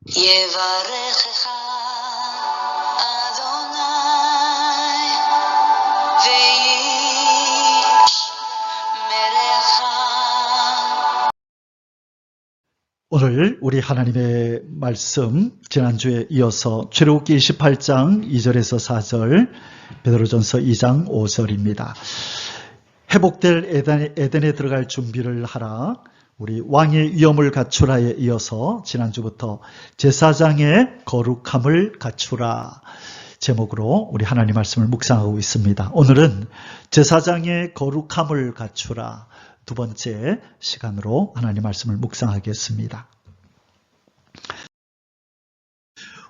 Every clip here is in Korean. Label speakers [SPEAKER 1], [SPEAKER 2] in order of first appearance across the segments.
[SPEAKER 1] יברכך אדוני וישמרך.
[SPEAKER 2] 오늘 우리 하나님의 말씀 지난주에 이어서 출애굽기 28장 2절에서 4절, 베드로전서 2장 5절입니다. 회복될 에덴에 들어갈 준비를 하라, 우리 왕의 위엄을 갖추라에 이어서 지난주부터 제사장의 거룩함을 갖추라 제목으로 우리 하나님 말씀을 묵상하고 있습니다. 오늘은 제사장의 거룩함을 갖추라 두 번째 시간으로 하나님 말씀을 묵상하겠습니다.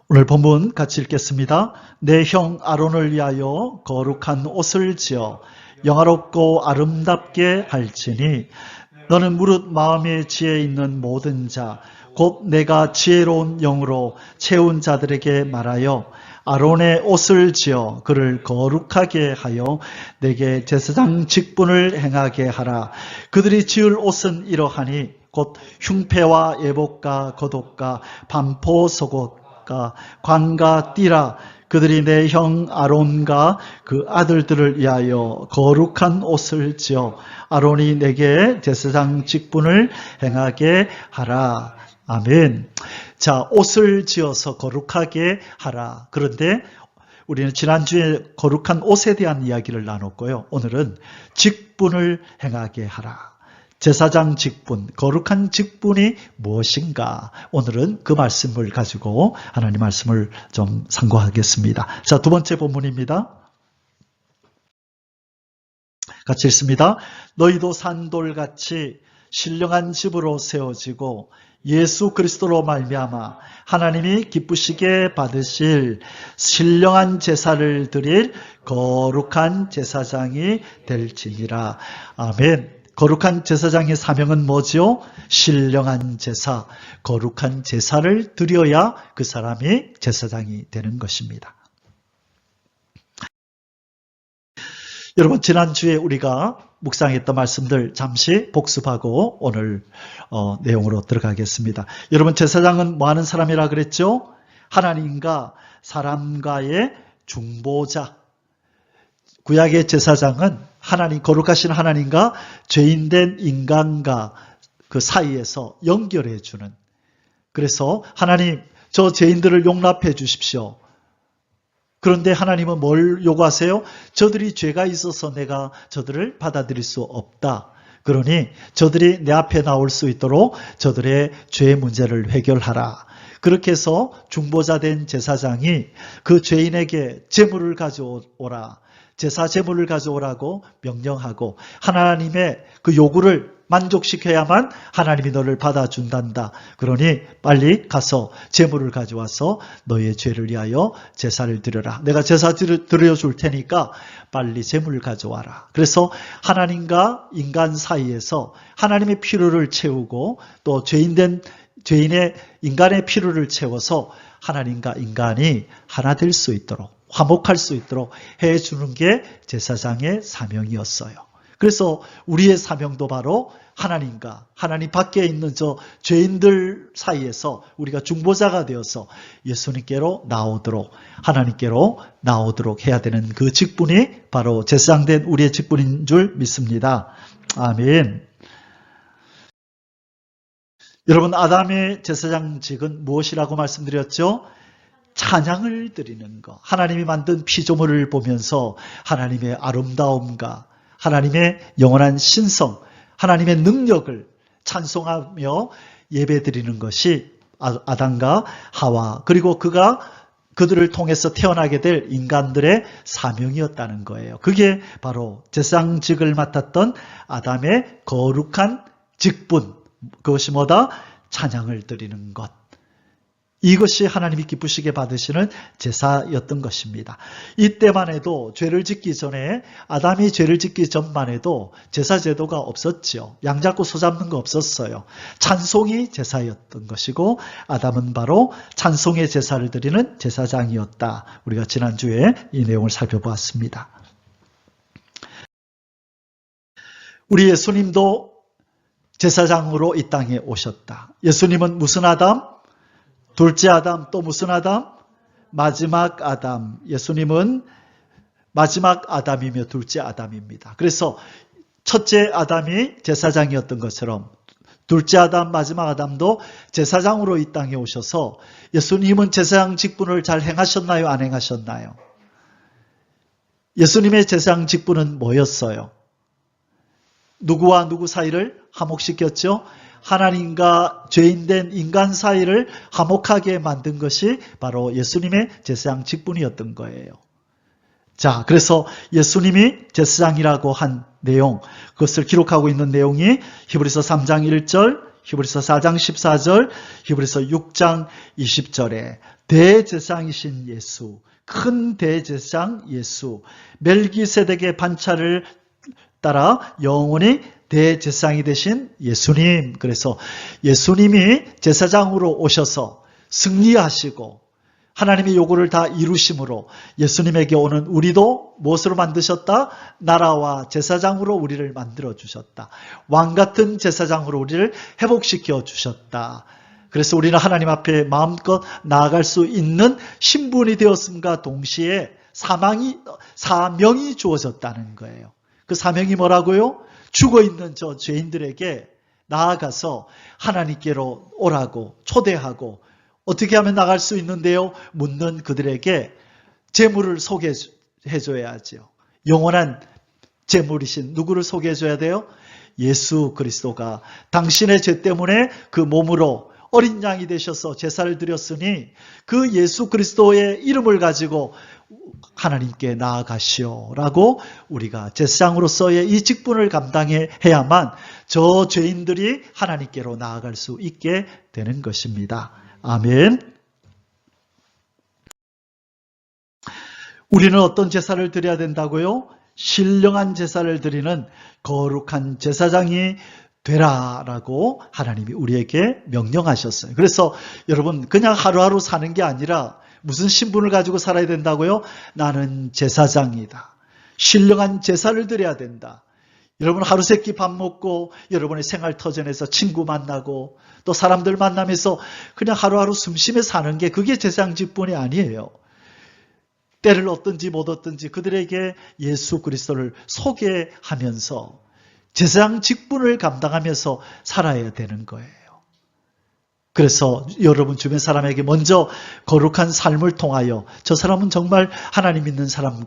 [SPEAKER 2] 오늘 본문 같이 읽겠습니다. 내 형 아론을 위하여 거룩한 옷을 지어 영화롭고 아름답게 할지니 너는 무릇 마음의 지혜 있는 모든 자 곧 내가 지혜로운 영으로 채운 자들에게 말하여 아론의 옷을 지어 그를 거룩하게 하여 내게 제사장 직분을 행하게 하라. 그들이 지을 옷은 이러하니 곧 흉패와 예복과 겉옷과 반포 속옷과 관과 띠라. 그들이 내 형 아론과 그 아들들을 위하여 거룩한 옷을 지어 아론이 내게 제사장 직분을 행하게 하라. 아멘. 자, 옷을 지어서 거룩하게 하라. 그런데 우리는 지난주에 거룩한 옷에 대한 이야기를 나눴고요. 오늘은 직분을 행하게 하라. 제사장 직분, 거룩한 직분이 무엇인가? 오늘은 그 말씀을 가지고 하나님 말씀을 좀 상고하겠습니다. 자, 두 번째 본문입니다. 같이 읽습니다. 너희도 산돌같이 신령한 집으로 세워지고 예수 그리스도로 말미암아 하나님이 기쁘시게 받으실 신령한 제사를 드릴 거룩한 제사장이 될지니라. 아멘. 거룩한 제사장의 사명은 뭐지요? 신령한 제사, 거룩한 제사를 드려야 그 사람이 제사장이 되는 것입니다. 여러분, 지난주에 우리가 묵상했던 말씀들 잠시 복습하고 오늘 내용으로 들어가겠습니다. 여러분, 제사장은 뭐 하는 사람이라 그랬죠? 하나님과 사람과의 중보자. 구약의 제사장은 하나님, 거룩하신 하나님과 죄인된 인간과 그 사이에서 연결해 주는. 그래서 하나님, 저 죄인들을 용납해 주십시오. 그런데 하나님은 뭘 요구하세요? 저들이 죄가 있어서 내가 저들을 받아들일 수 없다. 그러니 저들이 내 앞에 나올 수 있도록 저들의 죄의 문제를 해결하라. 그렇게 해서 중보자 된 제사장이 그 죄인에게 제물을 가져오라. 제사 제물을 가져오라고 명령하고 하나님의 그 요구를 만족시켜야만 하나님이 너를 받아준단다. 그러니 빨리 가서 제물을 가져와서 너의 죄를 위하여 제사를 드려라. 내가 제사 드려줄 테니까 빨리 제물을 가져와라. 그래서 하나님과 인간 사이에서 하나님의 필요를 채우고 또 죄인의 인간의 필요를 채워서 하나님과 인간이 하나 될 수 있도록, 화목할 수 있도록 해주는 게 제사장의 사명이었어요. 그래서 우리의 사명도 바로 하나님과 하나님 밖에 있는 저 죄인들 사이에서 우리가 중보자가 되어서 예수님께로 나오도록, 하나님께로 나오도록 해야 되는 그 직분이 바로 제사장된 우리의 직분인 줄 믿습니다. 아멘. 여러분, 아담의 제사장직은 무엇이라고 말씀드렸죠? 찬양을 드리는 것. 하나님이 만든 피조물을 보면서 하나님의 아름다움과 하나님의 영원한 신성, 하나님의 능력을 찬송하며 예배드리는 것이 아담과 하와, 그리고 그들을 통해서 태어나게 될 인간들의 사명이었다는 거예요. 그게 바로 제사장직을 맡았던 아담의 거룩한 직분, 그것이 뭐다? 찬양을 드리는 것. 이것이 하나님이 기쁘시게 받으시는 제사였던 것입니다. 이때만 해도 죄를 짓기 전에, 아담이 죄를 짓기 전만 해도 제사 제도가 없었죠. 양 잡고 소 잡는 거 없었어요. 찬송이 제사였던 것이고 아담은 바로 찬송의 제사를 드리는 제사장이었다. 우리가 지난주에 이 내용을 살펴보았습니다. 우리 예수님도 제사장으로 이 땅에 오셨다. 예수님은 무슨 아담? 둘째 아담, 또 무슨 아담? 마지막 아담. 예수님은 마지막 아담이며 둘째 아담입니다. 그래서 첫째 아담이 제사장이었던 것처럼 둘째 아담, 마지막 아담도 제사장으로 이 땅에 오셔서 예수님은 제사장 직분을 잘 행하셨나요? 안 행하셨나요? 예수님의 제사장 직분은 뭐였어요? 누구와 누구 사이를 화목시켰죠? 하나님과 죄인된 인간 사이를 화목하게 만든 것이 바로 예수님의 제사장 직분이었던 거예요. 자, 그래서 예수님이 제사장이라고 한 내용, 그것을 기록하고 있는 내용이 히브리서 3장 1절, 히브리서 4장 14절, 히브리서 6장 20절에 대제사장이신 예수, 큰 대제사장 예수, 멜기세덱의 반차를 따라 영원히 대제사장이 되신 예수님. 그래서 예수님이 제사장으로 오셔서 승리하시고 하나님의 요구를 다 이루심으로 예수님에게 오는 우리도 무엇으로 만드셨다? 나라와 제사장으로 우리를 만들어 주셨다. 왕같은 제사장으로 우리를 회복시켜 주셨다. 그래서 우리는 하나님 앞에 마음껏 나아갈 수 있는 신분이 되었음과 동시에 사명이 주어졌다는 거예요. 그 사명이 뭐라고요? 죽어있는 저 죄인들에게 나아가서 하나님께로 오라고 초대하고 어떻게 하면 나갈 수 있는데요? 묻는 그들에게 재물을 소개해줘야죠. 영원한 재물이신 누구를 소개해줘야 돼요? 예수 그리스도가 당신의 죄 때문에 그 몸으로 어린 양이 되셔서 제사를 드렸으니 그 예수 그리스도의 이름을 가지고 하나님께 나아가시오라고 우리가 제사장으로서의 이 직분을 감당해야만 저 죄인들이 하나님께로 나아갈 수 있게 되는 것입니다. 아멘. 우리는 어떤 제사를 드려야 된다고요? 신령한 제사를 드리는 거룩한 제사장이 되라라고 하나님이 우리에게 명령하셨어요. 그래서 여러분 그냥 하루하루 사는 게 아니라 무슨 신분을 가지고 살아야 된다고요? 나는 제사장이다. 신령한 제사를 드려야 된다. 여러분 하루 세끼 밥 먹고 여러분의 생활 터전에서 친구 만나고 또 사람들 만나면서 그냥 하루하루 숨쉬며 사는 게 그게 제사장 직분이 아니에요. 때를 얻든지 못 얻든지 그들에게 예수 그리스도를 소개하면서 제사장 직분을 감당하면서 살아야 되는 거예요. 그래서 여러분 주변 사람에게 먼저 거룩한 삶을 통하여 저 사람은 정말 하나님 믿는 사람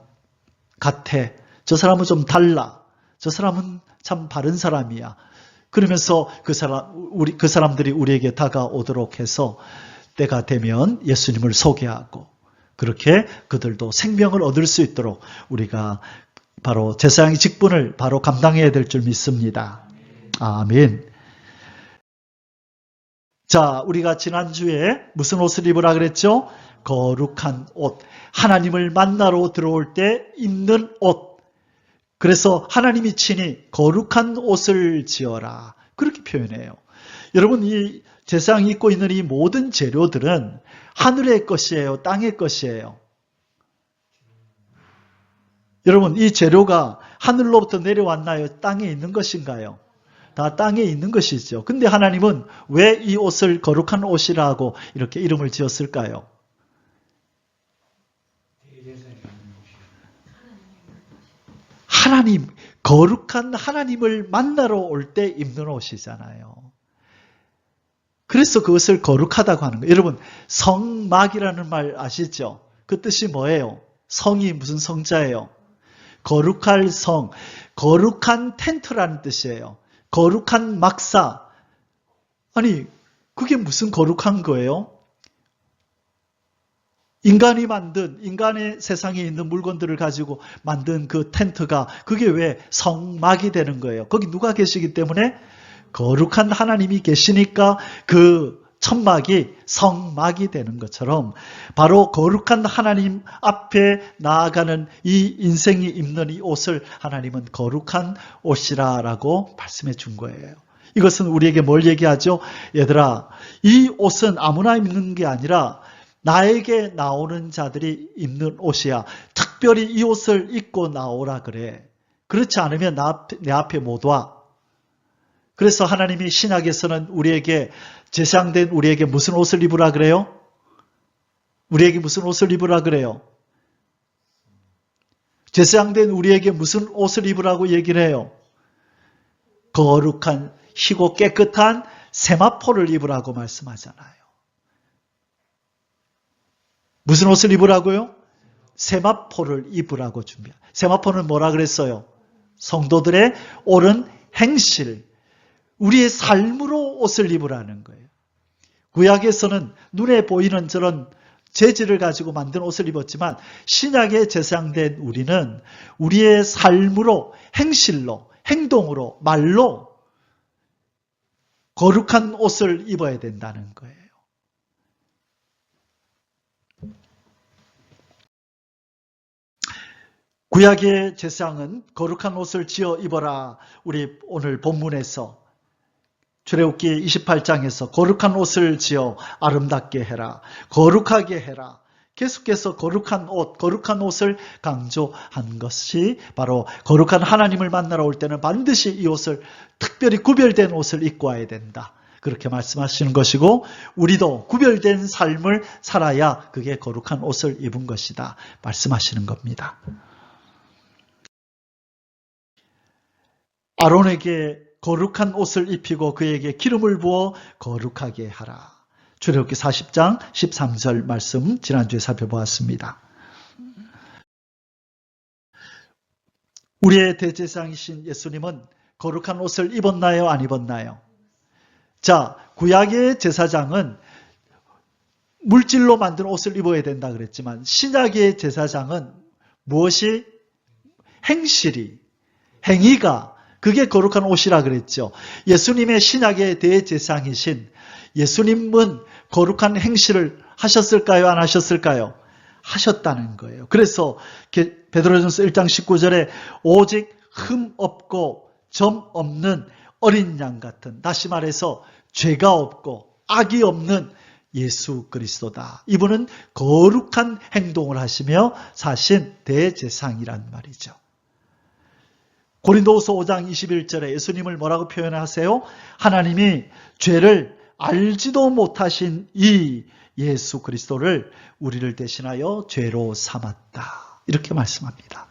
[SPEAKER 2] 같아. 저 사람은 좀 달라. 저 사람은 참 바른 사람이야. 그러면서 그 사람들이 우리에게 다가오도록 해서 때가 되면 예수님을 소개하고 그렇게 그들도 생명을 얻을 수 있도록 우리가 바로 제사장의 직분을 바로 감당해야 될 줄 믿습니다. 아멘. 자, 우리가 지난주에 무슨 옷을 입으라 그랬죠? 거룩한 옷. 하나님을 만나러 들어올 때 입는 옷. 그래서 하나님이 친히 거룩한 옷을 지어라. 그렇게 표현해요. 여러분, 이 제사장이 입고 있는 이 모든 재료들은 하늘의 것이에요? 땅의 것이에요? 여러분, 이 재료가 하늘로부터 내려왔나요? 땅에 있는 것인가요? 다 땅에 있는 것이죠. 근데 하나님은 왜 이 옷을 거룩한 옷이라고 이렇게 이름을 지었을까요? 하나님, 거룩한 하나님을 만나러 올 때 입는 옷이잖아요. 그래서 그것을 거룩하다고 하는 거예요. 여러분, 성막이라는 말 아시죠? 그 뜻이 뭐예요? 성이 무슨 성자예요? 거룩할 성, 거룩한 텐트라는 뜻이에요. 거룩한 막사. 아니, 그게 무슨 거룩한 거예요? 인간이 만든, 인간의 세상에 있는 물건들을 가지고 만든 그 텐트가 그게 왜 성막이 되는 거예요? 거기 누가 계시기 때문에? 거룩한 하나님이 계시니까 그 천막이 성막이 되는 것처럼 바로 거룩한 하나님 앞에 나아가는 이 인생이 입는 이 옷을 하나님은 거룩한 옷이라고 말씀해 준 거예요. 이것은 우리에게 뭘 얘기하죠? 얘들아, 이 옷은 아무나 입는 게 아니라 나에게 나오는 자들이 입는 옷이야. 특별히 이 옷을 입고 나오라 그래. 그렇지 않으면 내 앞에 못 와. 그래서 하나님이 신약에서는 우리에게 제사장된 우리에게 무슨 옷을 입으라 그래요? 우리에게 무슨 옷을 입으라 그래요? 제사장된 우리에게 무슨 옷을 입으라고 얘기를 해요? 거룩한 희고 깨끗한 세마포를 입으라고 말씀하잖아요. 무슨 옷을 입으라고요? 세마포를 입으라고 준비한. 세마포는 뭐라 그랬어요? 성도들의 옳은 행실, 우리의 삶으로 옷을 입으라는 거예요. 구약에서는 눈에 보이는 저런 재질을 가지고 만든 옷을 입었지만 신약에 제사장된 우리는 우리의 삶으로, 행실로, 행동으로, 말로 거룩한 옷을 입어야 된다는 거예요. 구약의 제사장은 거룩한 옷을 지어 입어라. 우리 오늘 본문에서 출애굽기 28장에서 거룩한 옷을 지어 아름답게 해라. 거룩하게 해라. 계속해서 거룩한 옷, 거룩한 옷을 강조한 것이 바로 거룩한 하나님을 만나러 올 때는 반드시 이 옷을 특별히 구별된 옷을 입고 와야 된다. 그렇게 말씀하시는 것이고 우리도 구별된 삶을 살아야 그게 거룩한 옷을 입은 것이다. 말씀하시는 겁니다. 아론에게 거룩한 옷을 입히고 그에게 기름을 부어 거룩하게 하라. 출애굽기 40장 13절 말씀 지난주에 살펴보았습니다. 우리의 대제사장이신 예수님은 거룩한 옷을 입었나요? 안 입었나요? 자, 구약의 제사장은 물질로 만든 옷을 입어야 된다 그랬지만 신약의 제사장은 무엇이? 행실이, 행위가 그게 거룩한 옷이라 그랬죠. 예수님의 신약의 대제사장이신 예수님은 거룩한 행실을 하셨을까요? 안 하셨을까요? 하셨다는 거예요. 그래서 베드로전서 1장 19절에 오직 흠 없고 점 없는 어린 양 같은, 다시 말해서 죄가 없고 악이 없는 예수 그리스도다. 이분은 거룩한 행동을 하시며 사신 대제사장이란 말이죠. 고린도후서 5장 21절에 예수님을 뭐라고 표현하세요? 하나님이 죄를 알지도 못하신 이 예수 그리스도를 우리를 대신하여 죄로 삼았다. 이렇게 말씀합니다.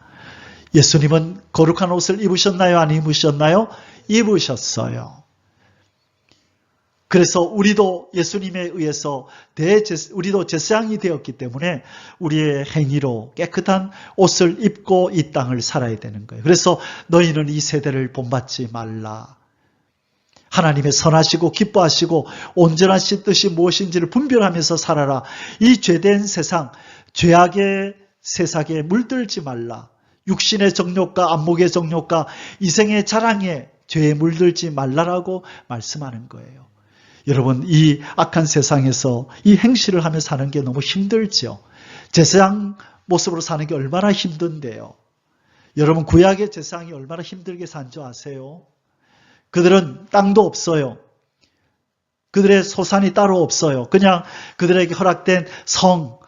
[SPEAKER 2] 예수님은 거룩한 옷을 입으셨나요? 안 입으셨나요? 입으셨어요. 그래서 우리도 예수님에 의해서 우리도 제사장이 되었기 때문에 우리의 행위로 깨끗한 옷을 입고 이 땅을 살아야 되는 거예요. 그래서 너희는 이 세대를 본받지 말라. 하나님의 선하시고 기뻐하시고 온전하신 뜻이 무엇인지를 분별하면서 살아라. 이 죄된 세상, 죄악의 세상에 물들지 말라. 육신의 정욕과 안목의 정욕과 이생의 자랑에 죄에 물들지 말라라고 말씀하는 거예요. 여러분, 이 악한 세상에서 이 행실을 하며 사는 게 너무 힘들죠. 제사장 모습으로 사는 게 얼마나 힘든데요. 여러분, 구약의 제사장이 얼마나 힘들게 산 줄 아세요? 그들은 땅도 없어요. 그들의 소산이 따로 없어요. 그냥 그들에게 허락된 성,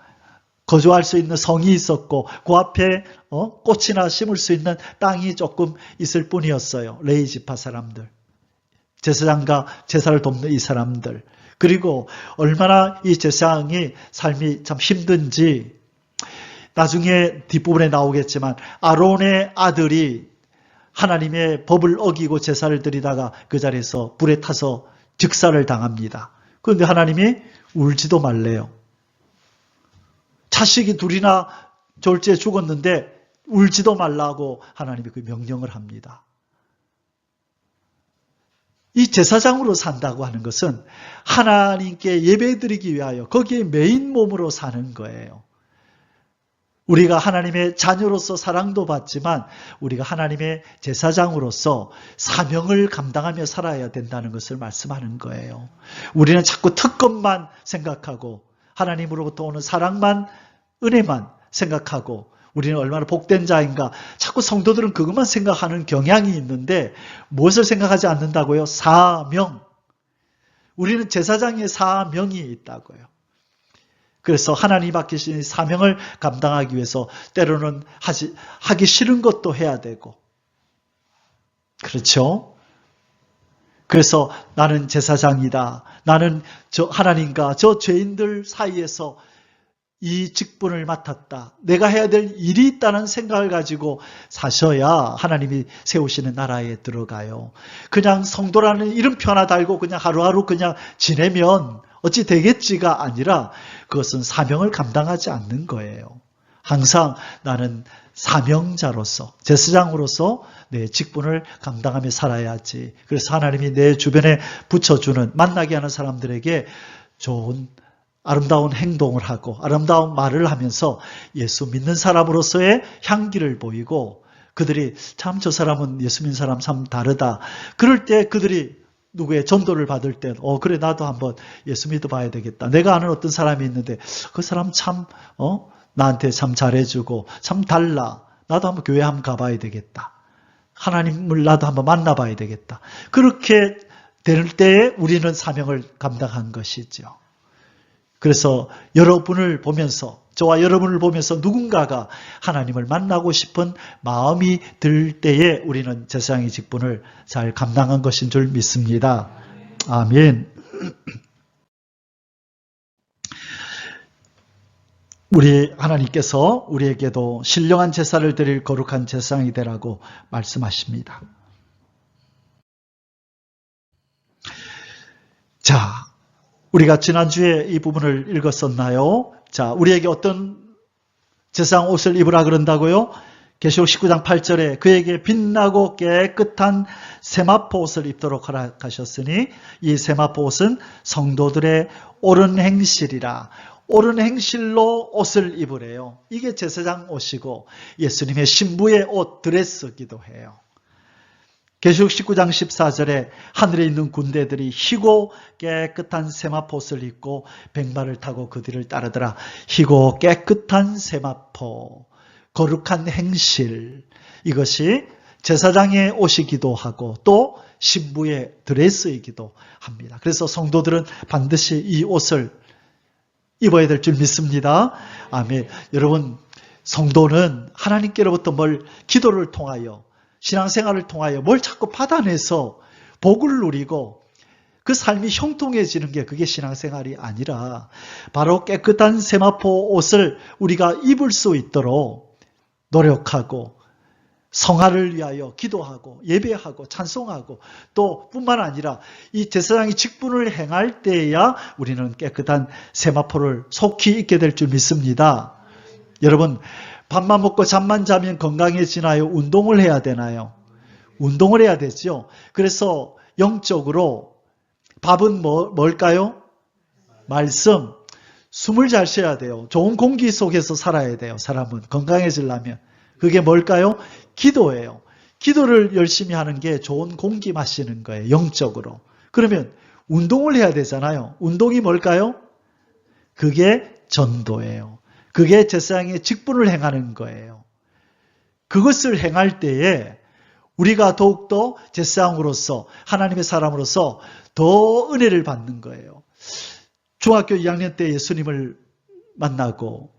[SPEAKER 2] 거주할 수 있는 성이 있었고 그 앞에 꽃이나 심을 수 있는 땅이 조금 있을 뿐이었어요. 레위 지파 사람들. 제사장과 제사를 돕는 이 사람들. 그리고 얼마나 이 제사장이 삶이 참 힘든지 나중에 뒷부분에 나오겠지만 아론의 아들이 하나님의 법을 어기고 제사를 드리다가 그 자리에서 불에 타서 즉사를 당합니다. 그런데 하나님이 울지도 말래요. 자식이 둘이나 졸지에 죽었는데 울지도 말라고 하나님이 그 명령을 합니다. 이 제사장으로 산다고 하는 것은 하나님께 예배드리기 위하여 거기에 메인 몸으로 사는 거예요. 우리가 하나님의 자녀로서 사랑도 받지만 우리가 하나님의 제사장으로서 사명을 감당하며 살아야 된다는 것을 말씀하는 거예요. 우리는 자꾸 특권만 생각하고 하나님으로부터 오는 사랑만, 은혜만 생각하고 우리는 얼마나 복된 자인가. 자꾸 성도들은 그것만 생각하는 경향이 있는데 무엇을 생각하지 않는다고요? 사명. 우리는 제사장의 사명이 있다고요. 그래서 하나님 맡기신 사명을 감당하기 위해서 때로는 하기 싫은 것도 해야 되고. 그렇죠? 그래서 나는 제사장이다. 나는 하나님과 저 죄인들 사이에서 이 직분을 맡았다. 내가 해야 될 일이 있다는 생각을 가지고 사셔야 하나님이 세우시는 나라에 들어가요. 그냥 성도라는 이름표 하나 달고 그냥 하루하루 그냥 지내면 어찌 되겠지가 아니라 그것은 사명을 감당하지 않는 거예요. 항상 나는 사명자로서, 제사장으로서 내 직분을 감당하며 살아야지. 그래서 하나님이 내 주변에 붙여주는, 만나게 하는 사람들에게 좋은 아름다운 행동을 하고 아름다운 말을 하면서 예수 믿는 사람으로서의 향기를 보이고, 그들이 참 저 사람은 예수 믿는 사람 참 다르다. 그럴 때 그들이 누구의 전도를 받을 때 그래 나도 한번 예수 믿어봐야 되겠다. 내가 아는 어떤 사람이 있는데 그 사람 참 나한테 참 잘해주고 참 달라. 나도 한번 교회 한번 가봐야 되겠다. 하나님을 나도 한번 만나봐야 되겠다. 그렇게 될 때에 우리는 사명을 감당한 것이죠. 그래서 여러분을 보면서, 저와 여러분을 보면서 누군가가 하나님을 만나고 싶은 마음이 들 때에 우리는 제사장의 직분을 잘 감당한 것인 줄 믿습니다. 아멘. 우리 하나님께서 우리에게도 신령한 제사를 드릴 거룩한 제사장이 되라고 말씀하십니다. 자, 우리가 지난주에 이 부분을 읽었었나요? 자, 우리에게 어떤 제사장 옷을 입으라 그런다고요? 계시록 19장 8절에 그에게 빛나고 깨끗한 세마포 옷을 입도록 허락하셨으니 이 세마포 옷은 성도들의 옳은 행실이라. 옳은 행실로 옷을 입으래요. 이게 제사장 옷이고 예수님의 신부의 옷, 드레스기도 해요. 계시록 19장 14절에 하늘에 있는 군대들이 희고 깨끗한 세마포 옷을 입고 백마를 타고 그 뒤를 따르더라. 희고 깨끗한 세마포, 거룩한 행실, 이것이 제사장의 옷이기도 하고 또 신부의 드레스이기도 합니다. 그래서 성도들은 반드시 이 옷을 입어야 될 줄 믿습니다. 아멘. 여러분, 성도는 하나님께로부터 기도를 통하여, 신앙생활을 통하여 뭘 자꾸 받아내서 복을 누리고 그 삶이 형통해지는 게 그게 신앙생활이 아니라 바로 깨끗한 세마포 옷을 우리가 입을 수 있도록 노력하고 성화를 위하여 기도하고 예배하고 찬송하고 또 뿐만 아니라 이 제사장이 직분을 행할 때에야 우리는 깨끗한 세마포를 속히 입게 될 줄 믿습니다. 여러분, 밥만 먹고 잠만 자면 건강해지나요? 운동을 해야 되나요? 운동을 해야 되죠. 그래서 영적으로 밥은 뭘까요? 말씀. 숨을 잘 쉬어야 돼요. 좋은 공기 속에서 살아야 돼요. 사람은 건강해지려면. 그게 뭘까요? 기도예요. 기도를 열심히 하는 게 좋은 공기 마시는 거예요. 영적으로. 그러면 운동을 해야 되잖아요. 운동이 뭘까요? 그게 전도예요. 그게 제사장의 직분을 행하는 거예요. 그것을 행할 때에 우리가 더욱더 제사장으로서 하나님의 사람으로서 더 은혜를 받는 거예요. 중학교 2학년 때 예수님을 만나고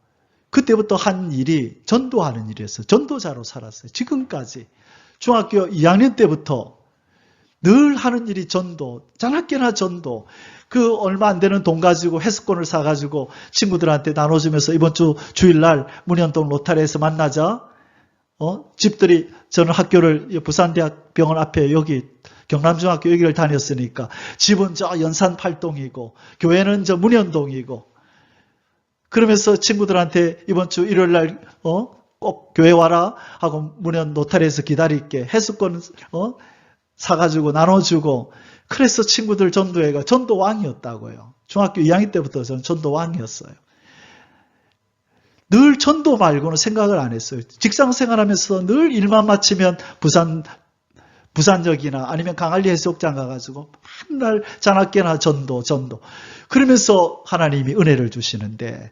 [SPEAKER 2] 그때부터 한 일이 전도하는 일이었어요. 전도자로 살았어요. 지금까지. 중학교 2학년 때부터 늘 하는 일이 전도, 자나깨나 전도. 그 얼마 안 되는 돈 가지고 회수권을 사가지고 친구들한테 나눠주면서 이번 주 주일날 문현동 로타리에서 만나자. 집들이, 저는 학교를 부산대학병원 앞에 여기 경남중학교 여기를 다녔으니까 집은 저 연산 8동이고 교회는 저 문현동이고 그러면서 친구들한테 이번 주 일요일날 꼭 교회 와라 하고 문현 노타리에서 기다릴게 해수권 사가지고 나눠주고 그래서 친구들 전도회가 전도왕이었다고요. 중학교 2학년 때부터 저는 전도왕이었어요. 늘 전도 말고는 생각을 안 했어요. 직장 생활하면서 늘 일만 마치면 부산역이나 아니면 강한리 해수욕장 가가지고 맨날 자나깨나 전도. 그러면서 하나님이 은혜를 주시는데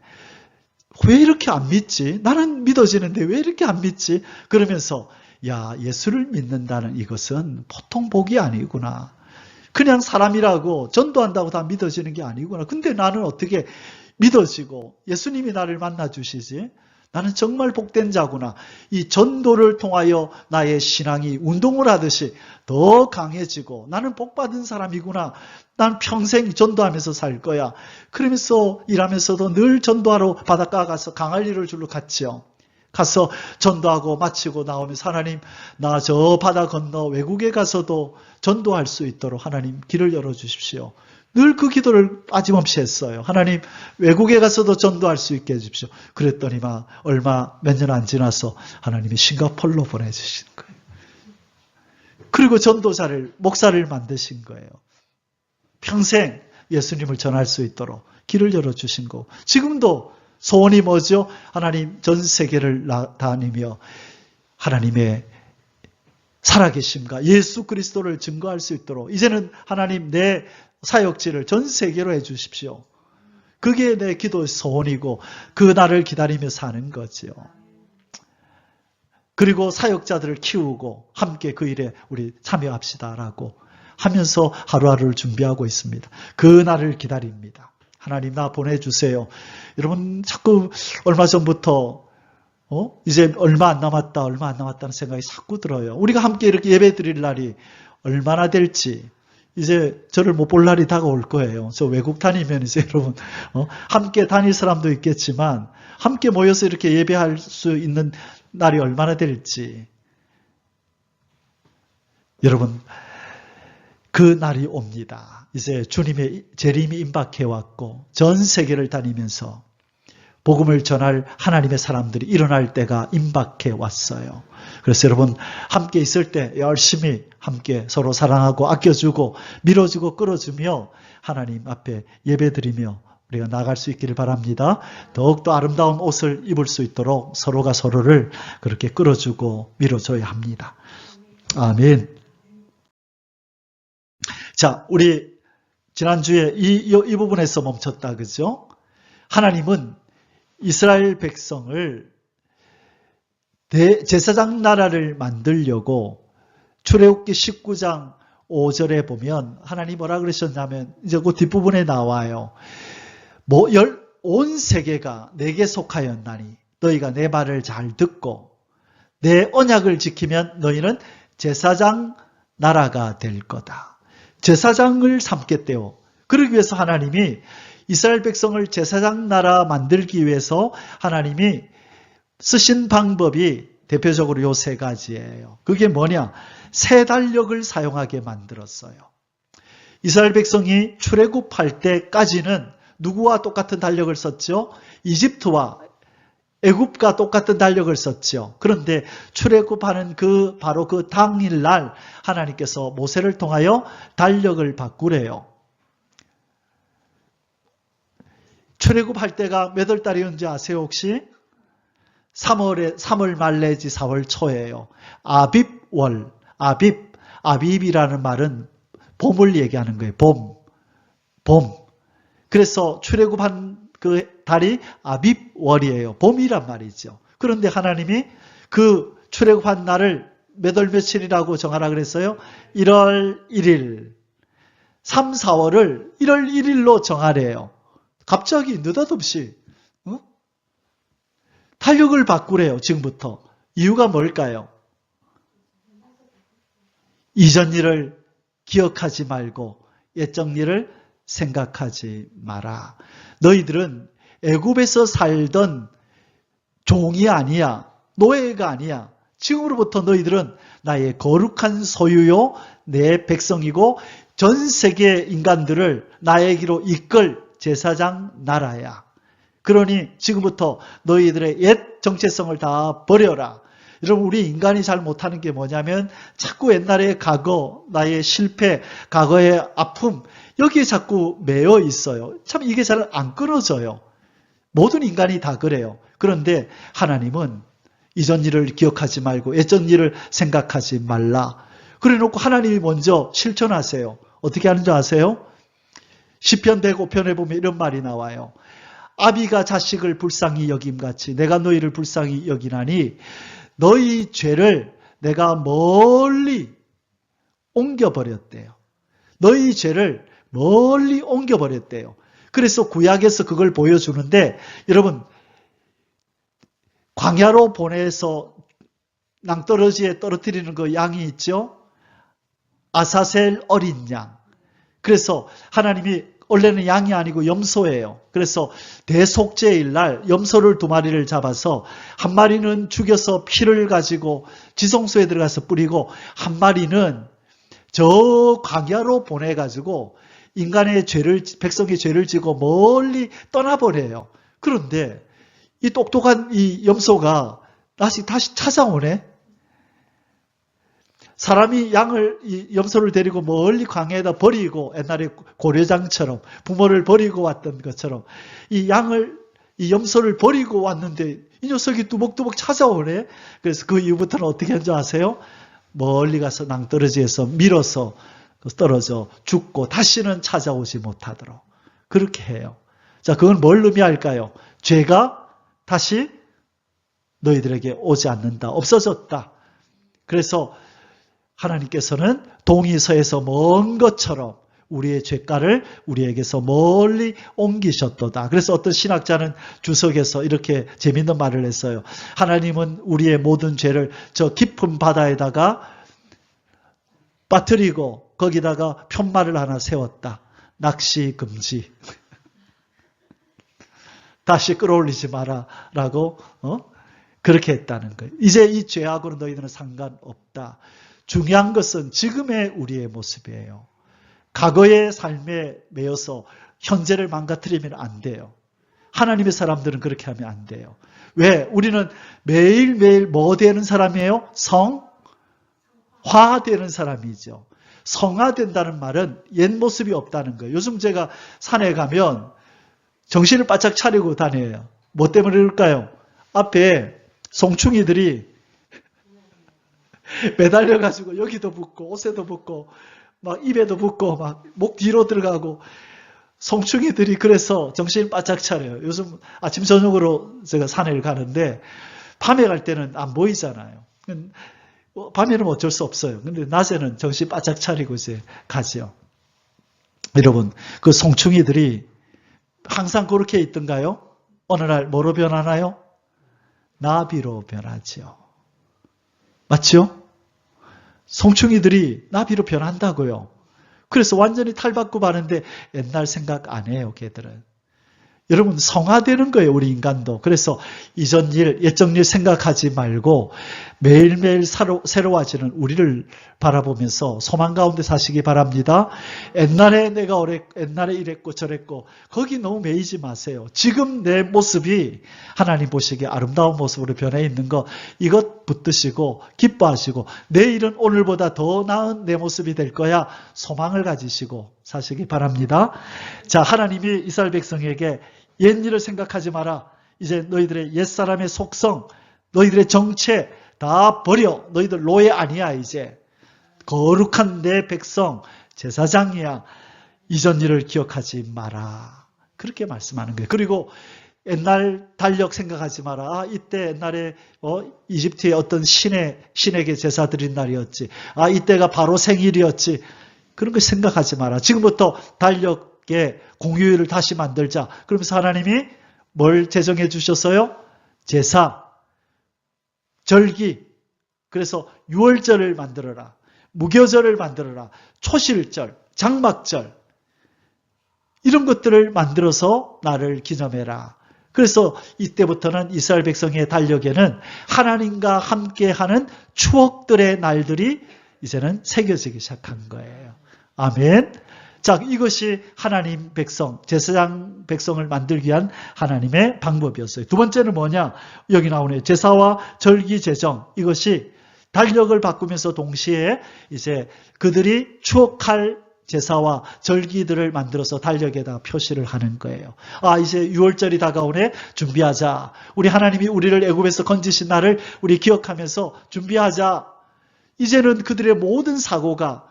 [SPEAKER 2] 왜 이렇게 안 믿지? 나는 믿어지는데 왜 이렇게 안 믿지? 그러면서 야, 예수를 믿는다는 이것은 보통 복이 아니구나. 그냥 사람이라고 전도한다고 다 믿어지는 게 아니구나. 근데 나는 어떻게 믿어지고 예수님이 나를 만나 주시지? 나는 정말 복된 자구나. 이 전도를 통하여 나의 신앙이 운동을 하듯이 더 강해지고 나는 복받은 사람이구나. 난 평생 전도하면서 살 거야. 그러면서 일하면서도 늘 전도하러 바닷가 가서 강할리를 줄로 갔죠. 가서 전도하고 마치고 나오면서 하나님, 나 저 바다 건너 외국에 가서도 전도할 수 있도록 하나님 길을 열어주십시오. 늘 그 기도를 빠짐없이 했어요. 하나님, 외국에 가서도 전도할 수 있게 해주십시오. 그랬더니만 몇 년 안 지나서 하나님이 싱가포르로 보내주신 거예요. 그리고 전도자를, 목사를 만드신 거예요. 평생 예수님을 전할 수 있도록 길을 열어주신 거고, 지금도 소원이 뭐죠? 하나님 전 세계를 다니며 하나님의 살아계심과 예수 그리스도를 증거할 수 있도록 이제는 하나님 내 사역지를 전 세계로 해주십시오. 그게 내 기도 소원이고 그 날을 기다리며 사는 거죠. 그리고 사역자들을 키우고 함께 그 일에 우리 참여합시다라고 하면서 하루하루를 준비하고 있습니다. 그 날을 기다립니다. 하나님 나 보내주세요. 여러분 자꾸 얼마 전부터 이제 얼마 안 남았다는 생각이 자꾸 들어요. 우리가 함께 이렇게 예배 드릴 날이 얼마나 될지 이제 저를 못 볼 날이 다가올 거예요. 저 외국 다니면 이제 여러분 함께 다닐 사람도 있겠지만 함께 모여서 이렇게 예배할 수 있는 날이 얼마나 될지 여러분 그 날이 옵니다. 이제 주님의 재림이 임박해 왔고 전 세계를 다니면서 복음을 전할 하나님의 사람들이 일어날 때가 임박해 왔어요. 그래서 여러분 함께 있을 때 열심히 함께 서로 사랑하고 아껴주고 밀어주고 끌어주며 하나님 앞에 예배드리며 우리가 나갈 수 있기를 바랍니다. 더욱더 아름다운 옷을 입을 수 있도록 서로가 서로를 그렇게 끌어주고 밀어줘야 합니다. 아멘. 자, 우리 지난주에 이 부분에서 멈췄다, 그죠? 하나님은 이스라엘 백성을 제사장 나라를 만들려고 출애굽기 19장 5절에 보면 하나님 뭐라 그러셨냐면 이제 그 뒷부분에 나와요. 온 세계가 내게 속하였나니 너희가 내 말을 잘 듣고 내 언약을 지키면 너희는 제사장 나라가 될 거다. 제사장을 삼겠대요. 그러기 위해서 하나님이 이스라엘 백성을 제사장 나라 만들기 위해서 하나님이 쓰신 방법이 대표적으로 요 세 가지예요. 그게 뭐냐? 새 달력을 사용하게 만들었어요. 이스라엘 백성이 출애굽할 때까지는 누구와 똑같은 달력을 썼죠? 이집트와 애굽과 똑같은 달력을 썼죠. 그런데 출애굽하는 바로 그 당일날 하나님께서 모세를 통하여 달력을 바꾸래요. 출애굽할 때가 몇 월 달이었는지 아세요 혹시? 3월 말 내지 4월 초예요. 아빕월, 아빕이라는 말은 봄을 얘기하는 거예요. 봄. 그래서 출애굽한 그 달이 아빕월이에요. 봄이란 말이죠. 그런데 하나님이 그 출애굽한 날을 몇 월 며칠이라고 정하라 그랬어요? 1월 1일. 3, 4월을 1월 1일로 정하래요. 갑자기 느닷없이 달력을 바꾸래요. 지금부터. 이유가 뭘까요? 이전 일을 기억하지 말고 옛적 일을 생각하지 마라. 너희들은 애굽에서 살던 종이 아니야. 노예가 아니야. 지금으로부터 너희들은 나의 거룩한 소유요 내 백성이고 전 세계 인간들을 나에게로 이끌 제사장 나라야. 그러니 지금부터 너희들의 옛 정체성을 다 버려라. 여러분 우리 인간이 잘 못하는 게 뭐냐면 자꾸 옛날의 과거, 나의 실패, 과거의 아픔 여기에 자꾸 매여 있어요. 참 이게 잘 안 끊어져요. 모든 인간이 다 그래요. 그런데 하나님은 이전 일을 기억하지 말고 예전 일을 생각하지 말라. 그래 놓고 하나님이 먼저 실천하세요. 어떻게 하는 줄 아세요? 시편 105편에 보면 이런 말이 나와요. 아비가 자식을 불쌍히 여김같이 내가 너희를 불쌍히 여기나니 너희 죄를 내가 멀리 옮겨버렸대요. 너희 죄를 멀리 옮겨버렸대요. 그래서 구약에서 그걸 보여주는데 여러분 광야로 보내서 낭떠러지에 떨어뜨리는 그 양이 있죠. 아사셀 어린 양. 그래서 하나님이 원래는 양이 아니고 염소예요. 그래서 대속죄일 날 염소를 2마리를 잡아서 한 마리는 죽여서 피를 가지고 지성소에 들어가서 뿌리고 한 마리는 저 광야로 보내가지고 인간의 죄를, 백성의 죄를 지고 멀리 떠나버려요. 그런데 이 똑똑한 이 염소가 다시 찾아오네. 사람이 양을, 이 염소를 데리고 멀리 광야에다 버리고 옛날에 고려장처럼 부모를 버리고 왔던 것처럼 이 양을, 이 염소를 버리고 왔는데 이 녀석이 뚜벅뚜벅 찾아오네. 그래서 그 이후부터는 어떻게 한 줄 아세요? 멀리 가서 낭떠러지에서 밀어서 떨어져 죽고 다시는 찾아오지 못하도록 그렇게 해요. 자, 그건 뭘 의미할까요? 죄가 다시 너희들에게 오지 않는다. 없어졌다. 그래서 하나님께서는 동이서에서 먼 것처럼 우리의 죄가를 우리에게서 멀리 옮기셨도다. 그래서 어떤 신학자는 주석에서 이렇게 재밌는 말을 했어요. 하나님은 우리의 모든 죄를 저 깊은 바다에다가 빠뜨리고 거기다가 편말을 하나 세웠다. 낚시 금지. 다시 끌어올리지 마라 라고 그렇게 했다는 거예요. 이제 이 죄하고는 너희들은 상관없다. 중요한 것은 지금의 우리의 모습이에요. 과거의 삶에 매여서 현재를 망가뜨리면 안 돼요. 하나님의 사람들은 그렇게 하면 안 돼요. 왜? 우리는 매일매일 뭐 되는 사람이에요? 성화되는 사람이죠. 성화된다는 말은 옛 모습이 없다는 거예요. 요즘 제가 산에 가면 정신을 바짝 차리고 다녀요. 뭐 때문에 그럴까요? 앞에 송충이들이 매달려가지고 여기도 붙고 옷에도 붙고 막 입에도 붙고 막 목 뒤로 들어가고 송충이들이 그래서 정신을 바짝 차려요. 요즘 아침 저녁으로 제가 산에 가는데 밤에 갈 때는 안 보이잖아요. 밤에는 어쩔 수 없어요. 근데 낮에는 정신 바짝 차리고 이제 가죠. 여러분, 그 송충이들이 항상 그렇게 있던가요? 어느 날 뭐로 변하나요? 나비로 변하죠. 맞죠? 송충이들이 나비로 변한다고요. 그래서 완전히 탈바꿈 하는데 옛날 생각 안 해요, 걔들은. 여러분, 성화되는 거예요, 우리 인간도. 그래서 이전 일, 옛적 일 생각하지 말고 매일매일 새로워지는 우리를 바라보면서 소망 가운데 사시기 바랍니다. 옛날에 내가 옛날에 이랬고 저랬고 거기 너무 매이지 마세요. 지금 내 모습이 하나님 보시기에 아름다운 모습으로 변해 있는 거 이것 붙드시고 기뻐하시고 내일은 오늘보다 더 나은 내 모습이 될 거야. 소망을 가지시고 사시기 바랍니다. 자, 하나님이 이스라엘 백성에게 옛일을 생각하지 마라. 이제 너희들의 옛사람의 속성, 너희들의 정체 다 버려. 너희들 노예 아니야 이제. 거룩한 내 백성, 제사장이야. 이전 일을 기억하지 마라. 그렇게 말씀하는 거예요. 그리고 옛날 달력 생각하지 마라. 이때 옛날에 이집트의 어떤 신에게 제사 드린 날이었지. 이때가 바로 생일이었지. 그런 거 생각하지 마라. 지금부터 달력에 공휴일을 다시 만들자. 그러면서 하나님이 뭘 제정해 주셨어요? 제사, 절기. 그래서 유월절을 만들어라. 무교절을 만들어라. 초실절, 장막절. 이런 것들을 만들어서 나를 기념해라. 그래서 이때부터는 이스라엘 백성의 달력에는 하나님과 함께하는 추억들의 날들이 이제는 새겨지기 시작한 거예요. 아멘. 자, 이것이 하나님 백성, 제사장 백성을 만들기 위한 하나님의 방법이었어요. 두 번째는 뭐냐? 여기 나오네요. 제사와 절기 제정. 이것이 달력을 바꾸면서 동시에 이제 그들이 추억할 제사와 절기들을 만들어서 달력에다 표시를 하는 거예요. 이제 6월절이 다가오네. 준비하자. 우리 하나님이 우리를 애굽에서 건지신 날을 우리 기억하면서 준비하자. 이제는 그들의 모든 사고가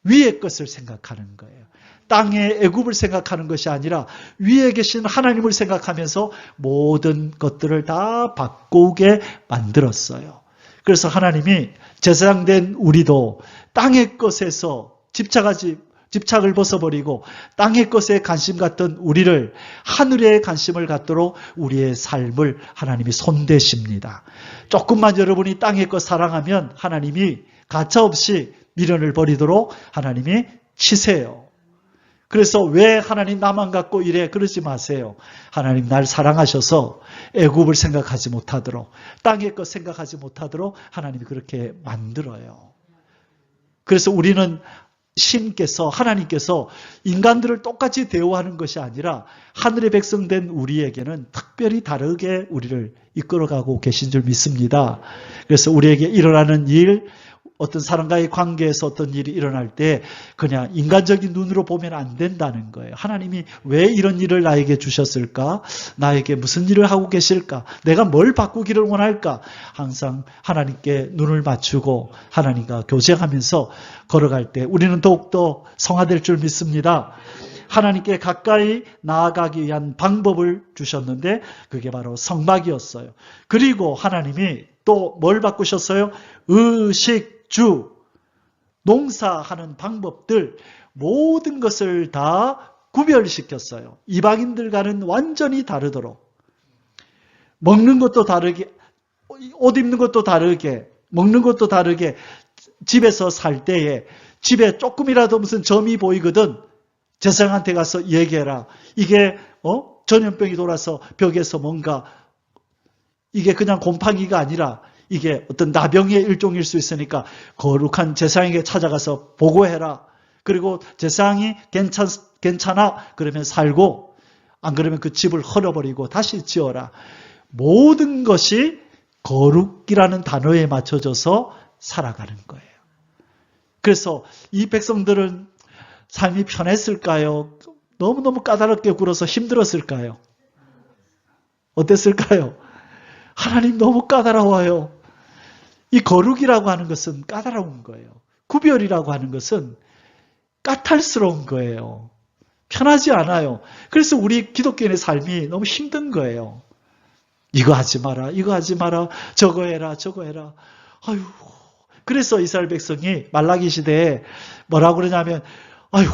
[SPEAKER 2] 위의 것을 생각하는 거예요. 땅의 애굽을 생각하는 것이 아니라 위에 계신 하나님을 생각하면서 모든 것들을 다 바꾸게 만들었어요. 그래서 하나님이 제사장 된 우리도 땅의 것에서 집착하지 집착을 벗어버리고 땅의 것에 관심 갖던 우리를 하늘에 관심을 갖도록 우리의 삶을 하나님이 손대십니다. 조금만 여러분이 땅의 것 사랑하면 하나님이 가차없이 미련을 버리도록 하나님이 치세요. 그래서 왜 하나님 나만 갖고 이래 그러지 마세요. 하나님 날 사랑하셔서 애굽을 생각하지 못하도록 땅의 것 생각하지 못하도록 하나님이 그렇게 만들어요. 그래서 우리는 신께서 하나님께서 인간들을 똑같이 대우하는 것이 아니라 하늘의 백성된 우리에게는 특별히 다르게 우리를 이끌어가고 계신 줄 믿습니다. 그래서 우리에게 일어나는 일, 어떤 사람과의 관계에서 어떤 일이 일어날 때 그냥 인간적인 눈으로 보면 안 된다는 거예요. 하나님이 왜 이런 일을 나에게 주셨을까? 나에게 무슨 일을 하고 계실까? 내가 뭘 바꾸기를 원할까? 항상 하나님께 눈을 맞추고 하나님과 교제하면서 걸어갈 때 우리는 더욱더 성화될 줄 믿습니다. 하나님께 가까이 나아가기 위한 방법을 주셨는데 그게 바로 성막이었어요. 그리고 하나님이 또 뭘 바꾸셨어요? 의식주, 농사하는 방법들 모든 것을 다 구별시켰어요. 이방인들과는 완전히 다르도록. 먹는 것도 다르게, 옷 입는 것도 다르게, 먹는 것도 다르게 집에서 살 때에 집에 조금이라도 무슨 점이 보이거든 제사장한테 가서 얘기해라. 이게 전염병이 돌아서 벽에서 뭔가 이게 그냥 곰팡이가 아니라 이게 어떤 나병의 일종일 수 있으니까 거룩한 제사장에게 찾아가서 보고해라. 그리고 제사장이 괜찮아 그러면 살고 안 그러면 그 집을 헐어버리고 다시 지어라. 모든 것이 거룩이라는 단어에 맞춰져서 살아가는 거예요. 그래서 이 백성들은 삶이 편했을까요? 너무너무 까다롭게 굴어서 힘들었을까요? 어땠을까요? 하나님 너무 까다로워요. 이 거룩이라고 하는 것은 까다로운 거예요. 구별이라고 하는 것은 까탈스러운 거예요. 편하지 않아요. 그래서 우리 기독교인의 삶이 너무 힘든 거예요. 이거 하지 마라, 이거 하지 마라, 저거 해라, 저거 해라. 아유, 그래서 이스라엘 백성이 말라기 시대에 뭐라고 그러냐면, 아유,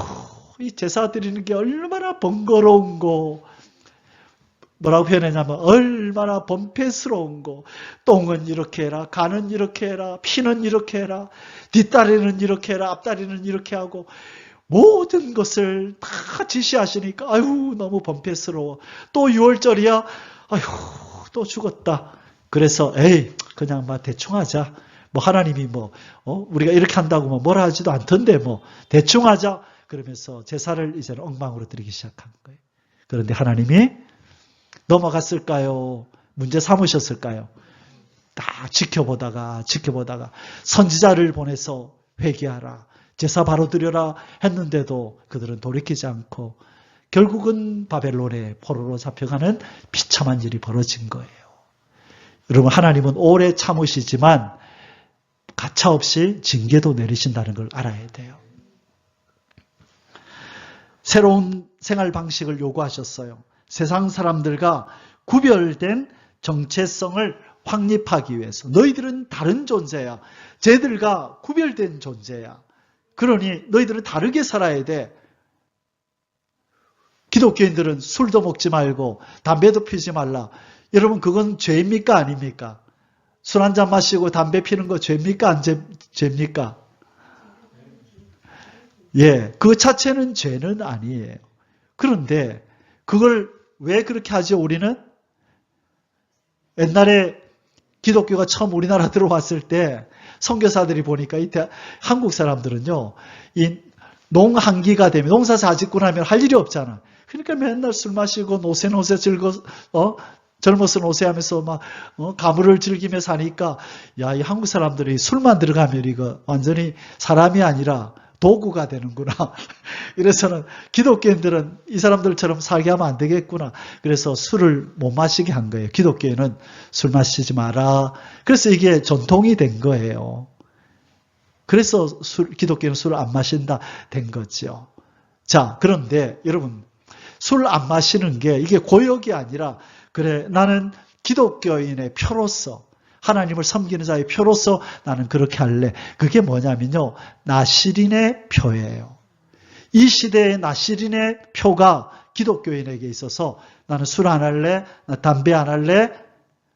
[SPEAKER 2] 이 제사 드리는 게 얼마나 번거로운 거, 뭐라고 표현했냐면 얼마나 번패스러운 거. 똥은 이렇게 해라, 간은 이렇게 해라, 피는 이렇게 해라, 뒷다리는 이렇게 해라, 앞다리는 이렇게 하고 모든 것을 다 지시하시니까 아유 너무 번패스러워. 또 6월절이야. 아유 또 죽었다. 그래서 에이 그냥 막 대충 하자. 뭐 하나님이 우리가 이렇게 한다고 뭐라 하지도 않던데 대충 하자. 그러면서 제사를 이제는 엉망으로 드리기 시작한 거예요. 그런데 하나님이 넘어갔을까요? 문제 삼으셨을까요? 다 지켜보다가 선지자를 보내서 회개하라. 제사 바로 드려라 했는데도 그들은 돌이키지 않고 결국은 바벨론의 포로로 잡혀가는 비참한 일이 벌어진 거예요. 여러분 하나님은 오래 참으시지만 가차없이 징계도 내리신다는 걸 알아야 돼요. 새로운 생활 방식을 요구하셨어요. 세상 사람들과 구별된 정체성을 확립하기 위해서. 너희들은 다른 존재야. 쟤들과 구별된 존재야. 그러니 너희들은 다르게 살아야 돼. 기독교인들은 술도 먹지 말고 담배도 피지 말라. 여러분 그건 죄입니까 아닙니까? 술 한잔 마시고 담배 피는 거 죄입니까 안 죄입니까? 예, 그 자체는 죄는 아니에요. 그런데 그걸 왜 그렇게 하죠? 우리는 옛날에 기독교가 처음 우리나라 들어왔을 때 선교사들이 보니까 이때 한국 사람들은요, 이 농한기가 되면 농사 다 짓고 나면 할 일이 없잖아. 그러니까 맨날 술 마시고 노세 젊어서 노세하면서 막 가물을 즐기며 사니까 야, 이 한국 사람들이 술만 들어가면 이거 완전히 사람이 아니라 도구가 되는구나. 이래서는 기독교인들은 이 사람들처럼 살게 하면 안 되겠구나. 그래서 술을 못 마시게 한 거예요. 기독교인은 술 마시지 마라. 그래서 이게 전통이 된 거예요. 그래서 기독교인은 술을 안 마신다 된 거죠. 자, 그런데 여러분 술 안 마시는 게 이게 고역이 아니라 그래 나는 기독교인의 표로서 하나님을 섬기는 자의 표로서 나는 그렇게 할래. 그게 뭐냐면요. 나시린의 표예요. 이 시대의 나시린의 표가 기독교인에게 있어서 나는 술 안 할래, 나 담배 안 할래,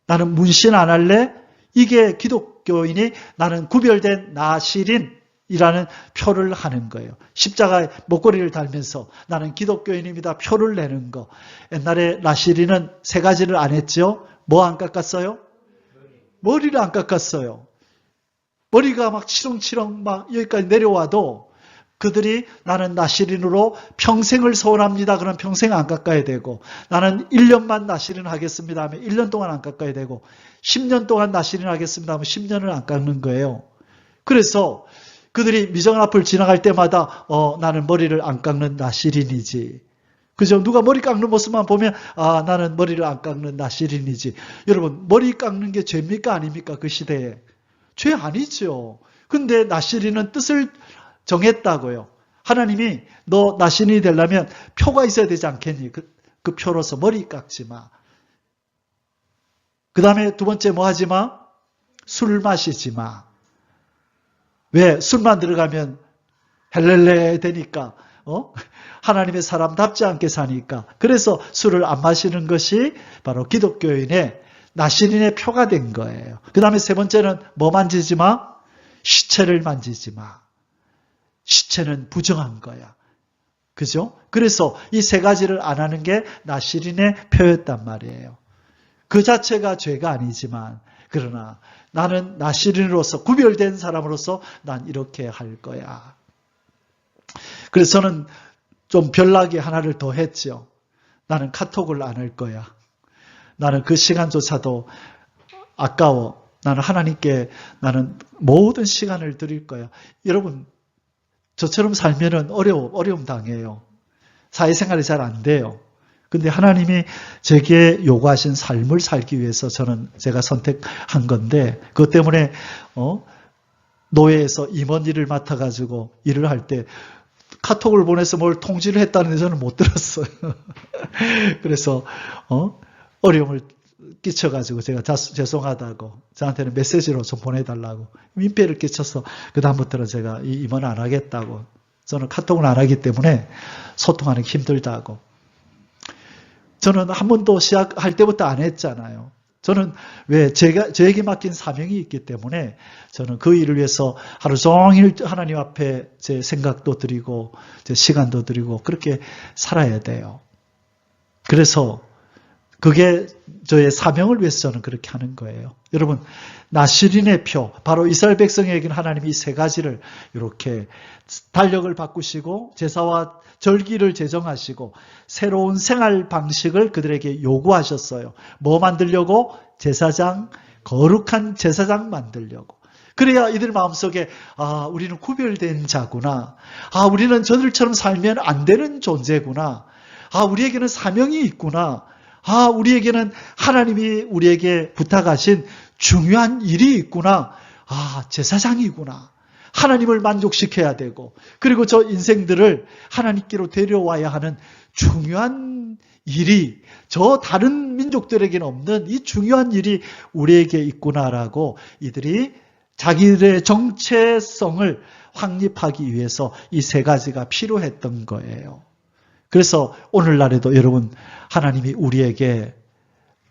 [SPEAKER 2] 나는 문신 안 할래, 이게 기독교인이 나는 구별된 나시린이라는 표를 하는 거예요. 십자가에 목걸이를 달면서 나는 기독교인입니다 표를 내는 거. 옛날에 나시린은 세 가지를 안 했죠. 뭐 안 깎았어요? 머리를 안 깎았어요. 머리가 막 치렁치렁 막 여기까지 내려와도 그들이 나는 나시린으로 평생을 소원합니다. 그럼 평생 안 깎아야 되고, 나는 1년만 나시린 하겠습니다 하면 1년 동안 안 깎아야 되고, 10년 동안 나시린 하겠습니다 하면 10년을 안 깎는 거예요. 그래서 그들이 미정 앞을 지나갈 때마다 나는 머리를 안 깎는 나시린이지. 그죠? 누가 머리 깎는 모습만 보면 나는 머리를 안 깎는 나시린이지. 여러분, 머리 깎는 게 죄입니까 아닙니까? 그 시대에. 죄 아니죠. 근데 나시린은 뜻을 정했다고요. 하나님이 너 나시린이 되려면 표가 있어야 되지 않겠니? 그 표로서 머리 깎지 마. 그 다음에 두 번째 뭐 하지 마? 술 마시지 마. 왜? 술만 들어가면 헬렐레 되니까. 하나님의 사람답지 않게 사니까. 그래서 술을 안 마시는 것이 바로 기독교인의 나시린의 표가 된 거예요. 그 다음에 세 번째는 뭐 만지지 마? 시체를 만지지 마. 시체는 부정한 거야. 그죠? 그래서 이 세 가지를 안 하는 게 나시린의 표였단 말이에요. 그 자체가 죄가 아니지만, 그러나 나는 나시린으로서 구별된 사람으로서 난 이렇게 할 거야. 그래서 저는 좀 별나게 하나를 더 했죠. 나는 카톡을 안 할 거야. 나는 그 시간조차도 아까워. 나는 하나님께 나는 모든 시간을 드릴 거야. 여러분, 저처럼 살면은 어려움 당해요. 사회생활이 잘 안 돼요. 근데 하나님이 제게 요구하신 삶을 살기 위해서 제가 선택한 건데, 그것 때문에, 노예에서 임원 일을 맡아가지고 일을 할 때, 카톡을 보내서 뭘 통지를 했다는데 저는 못 들었어요. 그래서, 어려움을 끼쳐가지고 제가 죄송하다고 저한테는 메시지로 좀 보내달라고 민폐를 끼쳐서 그 다음부터는 제가 이 임원 안 하겠다고, 저는 카톡을 안 하기 때문에 소통하는 게 힘들다고. 저는 한 번도 시작할 때부터 안 했잖아요. 저는 왜 저에게 맡긴 사명이 있기 때문에 저는 그 일을 위해서 하루 종일 하나님 앞에 제 생각도 드리고 제 시간도 드리고 그렇게 살아야 돼요. 그래서 그게 저의 사명을 위해서 저는 그렇게 하는 거예요. 여러분, 나시린의 표, 바로 이스라엘 백성에게는 하나님이 이 세 가지를 이렇게 달력을 바꾸시고 제사와 절기를 제정하시고 새로운 생활 방식을 그들에게 요구하셨어요. 뭐 만들려고? 제사장, 거룩한 제사장 만들려고. 그래야 이들 마음속에 우리는 구별된 자구나. 우리는 저들처럼 살면 안 되는 존재구나. 우리에게는 사명이 있구나. 우리에게는 하나님이 우리에게 부탁하신 중요한 일이 있구나. 제사장이구나. 하나님을 만족시켜야 되고, 그리고 저 인생들을 하나님께로 데려와야 하는 중요한 일이, 저 다른 민족들에게는 없는 이 중요한 일이 우리에게 있구나라고 이들이 자기들의 정체성을 확립하기 위해서 이 세 가지가 필요했던 거예요. 그래서 오늘날에도 여러분, 하나님이 우리에게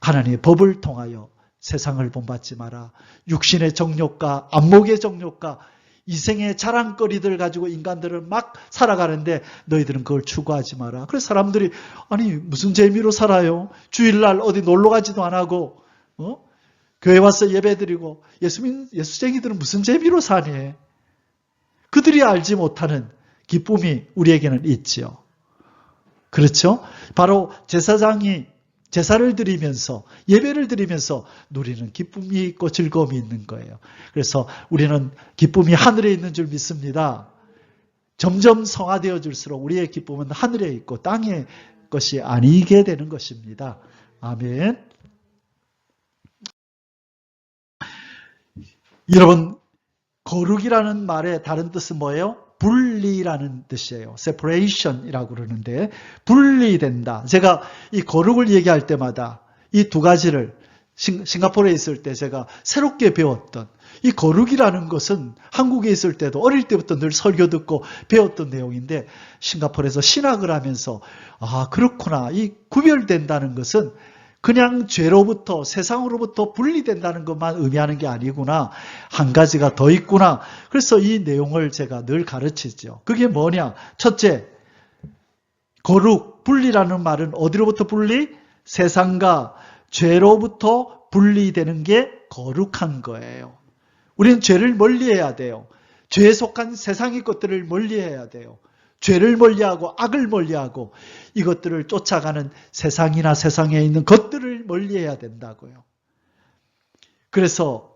[SPEAKER 2] 하나님의 법을 통하여 세상을 본받지 마라. 육신의 정욕과 안목의 정욕과 이생의 자랑거리들 가지고 인간들은 막 살아가는데 너희들은 그걸 추구하지 마라. 그래서 사람들이 무슨 재미로 살아요? 주일날 어디 놀러 가지도 안 하고 교회 와서 예배드리고 예수쟁이들은 무슨 재미로 사니? 그들이 알지 못하는 기쁨이 우리에게는 있지요. 그렇죠? 바로 제사장이 제사를 드리면서 예배를 드리면서 누리는 기쁨이 있고 즐거움이 있는 거예요. 그래서 우리는 기쁨이 하늘에 있는 줄 믿습니다. 점점 성화되어 줄수록 우리의 기쁨은 하늘에 있고 땅의 것이 아니게 되는 것입니다. 아멘. 여러분, 거룩이라는 말의 다른 뜻은 뭐예요? 분리라는 뜻이에요. separation이라고 그러는데 분리된다. 제가 이 거룩을 얘기할 때마다 이 두 가지를 싱가포르에 있을 때 제가 새롭게 배웠던 이 거룩이라는 것은 한국에 있을 때도 어릴 때부터 늘 설교 듣고 배웠던 내용인데 싱가포르에서 신학을 하면서 아 그렇구나 이 구별된다는 것은 그냥 죄로부터 세상으로부터 분리된다는 것만 의미하는 게 아니구나 한 가지가 더 있구나 그래서 이 내용을 제가 늘 가르치죠. 그게 뭐냐 첫째 거룩 분리라는 말은 어디로부터 분리? 세상과 죄로부터 분리되는 게 거룩한 거예요. 우리는 죄를 멀리해야 돼요. 죄에 속한 세상의 것들을 멀리해야 돼요. 죄를 멀리하고 악을 멀리하고 이것들을 쫓아가는 세상이나 세상에 있는 것들을 멀리해야 된다고요. 그래서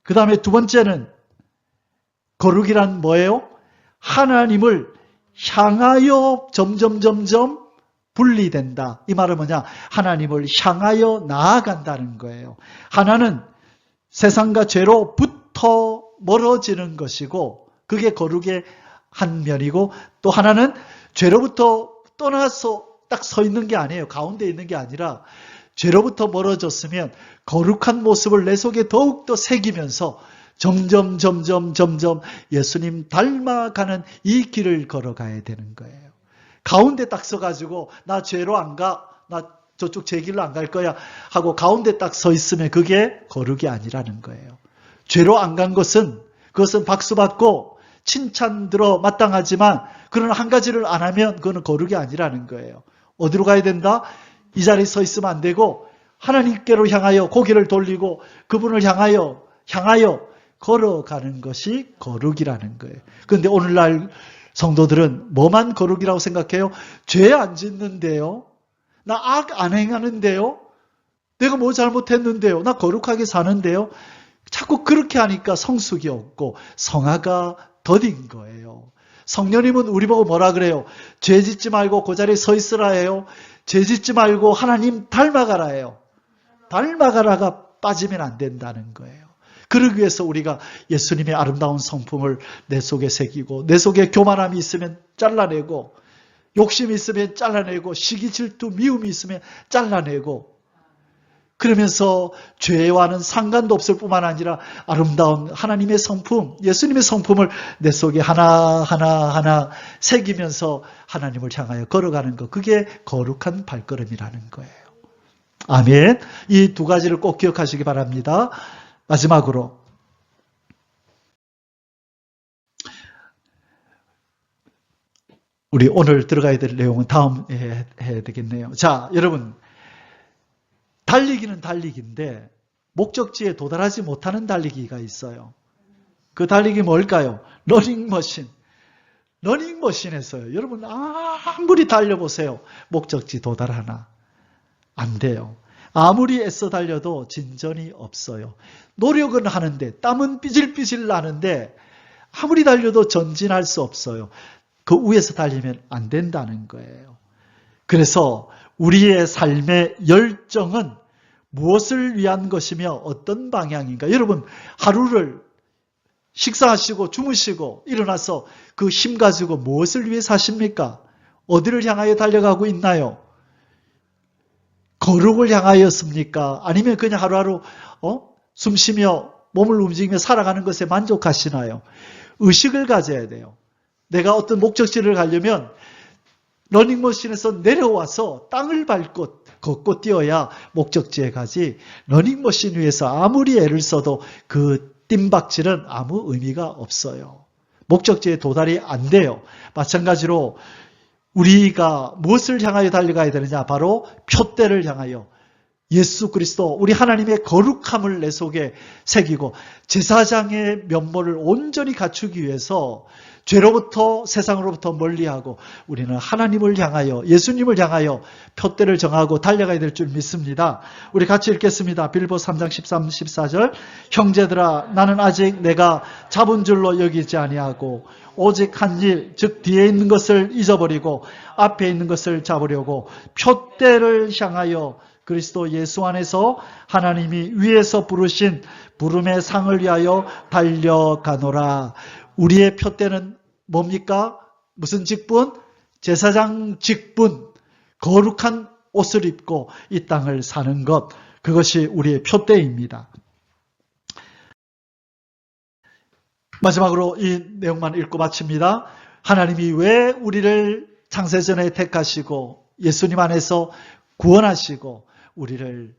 [SPEAKER 2] 그 다음에 두 번째는 거룩이란 뭐예요? 하나님을 향하여 점점 분리된다. 이 말은 뭐냐? 하나님을 향하여 나아간다는 거예요. 하나는 세상과 죄로부터 멀어지는 것이고 그게 거룩의 한 면이고 또 하나는 죄로부터 떠나서 딱 서 있는 게 아니에요. 가운데 있는 게 아니라 죄로부터 멀어졌으면 거룩한 모습을 내 속에 더욱더 새기면서 점점 예수님 닮아가는 이 길을 걸어가야 되는 거예요. 가운데 딱 서가지고 나 죄로 안 가, 나 저쪽 제 길로 안 갈 거야 하고 가운데 딱 서 있으면 그게 거룩이 아니라는 거예요. 죄로 안 간 것은 그것은 박수 받고 칭찬 들어 마땅하지만 그러나 한 가지를 안 하면 그거는 거룩이 아니라는 거예요. 어디로 가야 된다? 이 자리에 서 있으면 안 되고 하나님께로 향하여 고개를 돌리고 그분을 향하여 걸어가는 것이 거룩이라는 거예요. 그런데 오늘날 성도들은 뭐만 거룩이라고 생각해요? 죄 안 짓는데요? 나 악 안 행하는데요? 내가 뭐 잘못했는데요? 나 거룩하게 사는데요? 자꾸 그렇게 하니까 성숙이 없고 성화가 더딘 거예요. 성령님은 우리 보고 뭐라 그래요? 죄 짓지 말고 그 자리에 서 있으라 해요. 죄 짓지 말고 하나님 닮아가라 해요. 닮아가라가 빠지면 안 된다는 거예요. 그러기 위해서 우리가 예수님의 아름다운 성품을 내 속에 새기고 내 속에 교만함이 있으면 잘라내고 욕심이 있으면 잘라내고 시기 질투 미움이 있으면 잘라내고 그러면서 죄와는 상관도 없을 뿐만 아니라 아름다운 하나님의 성품, 예수님의 성품을 내 속에 하나하나 새기면서 하나님을 향하여 걸어가는 것, 그게 거룩한 발걸음이라는 거예요. 아멘. 이 두 가지를 꼭 기억하시기 바랍니다. 마지막으로 우리 오늘 들어가야 될 내용은 다음에 해야 되겠네요. 자, 여러분 달리기는 달리기인데 목적지에 도달하지 못하는 달리기가 있어요. 그 달리기 뭘까요? 러닝머신. 러닝머신에서요. 여러분 아무리 달려보세요. 목적지 도달하나? 안 돼요. 아무리 애써 달려도 진전이 없어요. 노력은 하는데 땀은 삐질삐질 나는데 아무리 달려도 전진할 수 없어요. 그 위에서 달리면 안 된다는 거예요. 그래서 우리의 삶의 열정은 무엇을 위한 것이며 어떤 방향인가? 여러분 하루를 식사하시고 주무시고 일어나서 그 힘 가지고 무엇을 위해 사십니까? 어디를 향하여 달려가고 있나요? 거룩을 향하였습니까? 아니면 그냥 하루하루 숨쉬며 몸을 움직이며 살아가는 것에 만족하시나요? 의식을 가져야 돼요. 내가 어떤 목적지를 가려면 러닝머신에서 내려와서 땅을 밟고 걷고 뛰어야 목적지에 가지 러닝머신 위에서 아무리 애를 써도 그 뜀박질은 아무 의미가 없어요. 목적지에 도달이 안 돼요. 마찬가지로 우리가 무엇을 향하여 달려가야 되느냐? 바로 표대를 향하여 예수 그리스도 우리 하나님의 거룩함을 내 속에 새기고 제사장의 면모를 온전히 갖추기 위해서 죄로부터 세상으로부터 멀리하고 우리는 하나님을 향하여 예수님을 향하여 표대를 정하고 달려가야 될 줄 믿습니다. 우리 같이 읽겠습니다. 빌보서 3장 13, 14절 형제들아 나는 아직 내가 잡은 줄로 여기지 아니하고 오직 한 일, 즉 뒤에 있는 것을 잊어버리고 앞에 있는 것을 잡으려고 표대를 향하여 그리스도 예수 안에서 하나님이 위에서 부르신 부름의 상을 위하여 달려가노라. 우리의 표대는 뭡니까? 무슨 직분? 제사장 직분. 거룩한 옷을 입고 이 땅을 사는 것. 그것이 우리의 표대입니다. 마지막으로 이 내용만 읽고 마칩니다. 하나님이 왜 우리를 창세전에 택하시고 예수님 안에서 구원하시고 우리를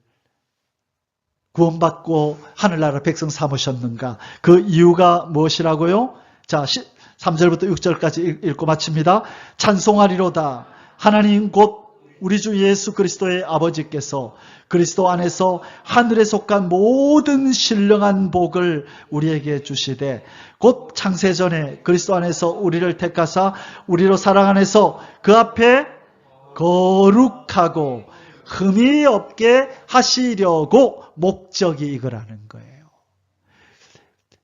[SPEAKER 2] 구원받고 하늘나라 백성 삼으셨는가? 그 이유가 무엇이라고요? 자, 3절부터 6절까지 읽고 마칩니다. 찬송하리로다. 하나님 곧 우리 주 예수 그리스도의 아버지께서 그리스도 안에서 하늘에 속한 모든 신령한 복을 우리에게 주시되 곧 창세전에 그리스도 안에서 우리를 택하사 우리로 사랑 안에서 그 앞에 거룩하고 흠이 없게 하시려고 목적이 이거라는 거예요.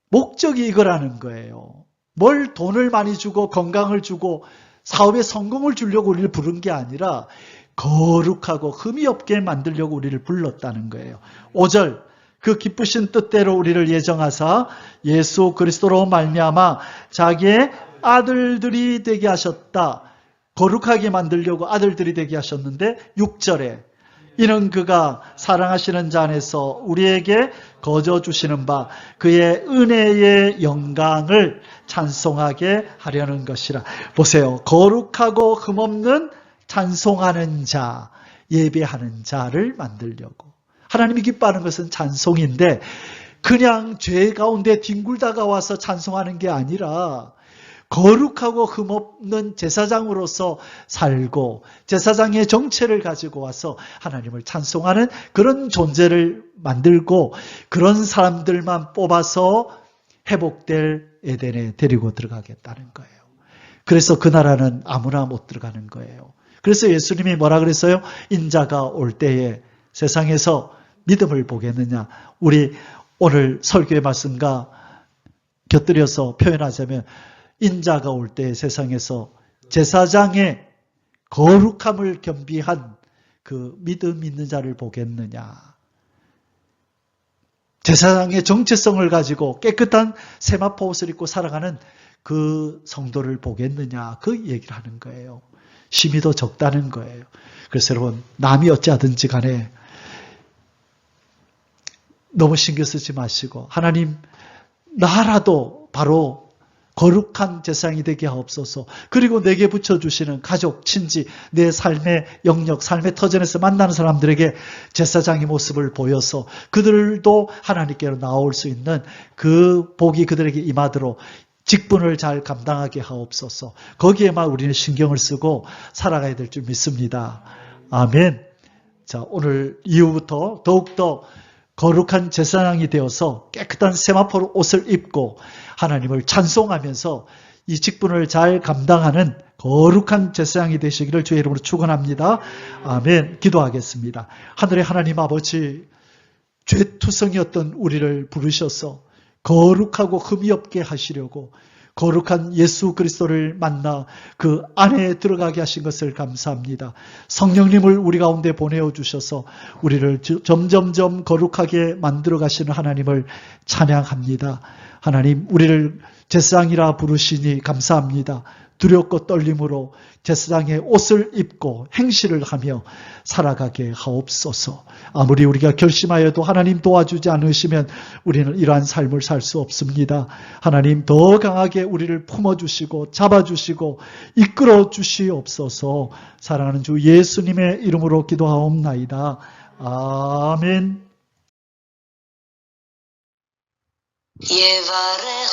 [SPEAKER 2] 목적이 이거라는 거예요. 뭘 돈을 많이 주고 건강을 주고 사업에 성공을 주려고 우리를 부른 게 아니라 거룩하고 흠이 없게 만들려고 우리를 불렀다는 거예요. 5절 그 기쁘신 뜻대로 우리를 예정하사 예수 그리스도로 말미암아 자기의 아들들이 되게 하셨다. 거룩하게 만들려고 아들들이 되게 하셨는데 6절에 이는 그가 사랑하시는 자 안에서 우리에게 거저 주시는 바 그의 은혜의 영광을 찬송하게 하려는 것이라. 보세요. 거룩하고 흠없는 찬송하는 자, 예배하는 자를 만들려고. 하나님이 기뻐하는 것은 찬송인데 그냥 죄 가운데 뒹굴다가 와서 찬송하는 게 아니라 거룩하고 흠없는 제사장으로서 살고 제사장의 정체를 가지고 와서 하나님을 찬송하는 그런 존재를 만들고 그런 사람들만 뽑아서 회복될 에덴에 데리고 들어가겠다는 거예요. 그래서 그 나라는 아무나 못 들어가는 거예요. 그래서 예수님이 뭐라 그랬어요? 인자가 올 때에 세상에서 믿음을 보겠느냐. 우리 오늘 설교의 말씀과 곁들여서 표현하자면 인자가 올 때 세상에서 제사장의 거룩함을 겸비한 그 믿음 있는 자를 보겠느냐. 제사장의 정체성을 가지고 깨끗한 세마포 옷을 입고 살아가는 그 성도를 보겠느냐. 그 얘기를 하는 거예요. 심의도 적다는 거예요. 그래서 여러분 남이 어찌하든지 간에 너무 신경 쓰지 마시고 하나님 나라도 바로 거룩한 제사장이 되게 하옵소서. 그리고 내게 붙여주시는 가족, 친지, 내 삶의 영역, 삶의 터전에서 만나는 사람들에게 제사장의 모습을 보여서 그들도 하나님께로 나올 수 있는 그 복이 그들에게 임하도록 직분을 잘 감당하게 하옵소서. 거기에만 우리는 신경을 쓰고 살아가야 될 줄 믿습니다. 아멘. 자, 오늘 이후부터 더욱더 거룩한 제사장이 되어서 깨끗한 세마포 옷을 입고 하나님을 찬송하면서 이 직분을 잘 감당하는 거룩한 제사장이 되시기를 주의 이름으로 축원합니다. 아멘. 기도하겠습니다. 하늘의 하나님 아버지, 죄투성이었던 우리를 부르셔서 거룩하고 흠이 없게 하시려고 거룩한 예수 그리스도를 만나 그 안에 들어가게 하신 것을 감사합니다. 성령님을 우리 가운데 보내어 주셔서 우리를 점점점 거룩하게 만들어 가시는 하나님을 찬양합니다. 하나님, 우리를 제사장이라 부르시니 감사합니다. 두렵고 떨림으로 제사장의 옷을 입고 행실을 하며 살아가게 하옵소서. 아무리 우리가 결심하여도 하나님 도와주지 않으시면 우리는 이러한 삶을 살 수 없습니다. 하나님 더 강하게 우리를 품어주시고 잡아주시고 이끌어 주시옵소서. 사랑하는 주 예수님의 이름으로 기도하옵나이다. 아멘.
[SPEAKER 1] 예바레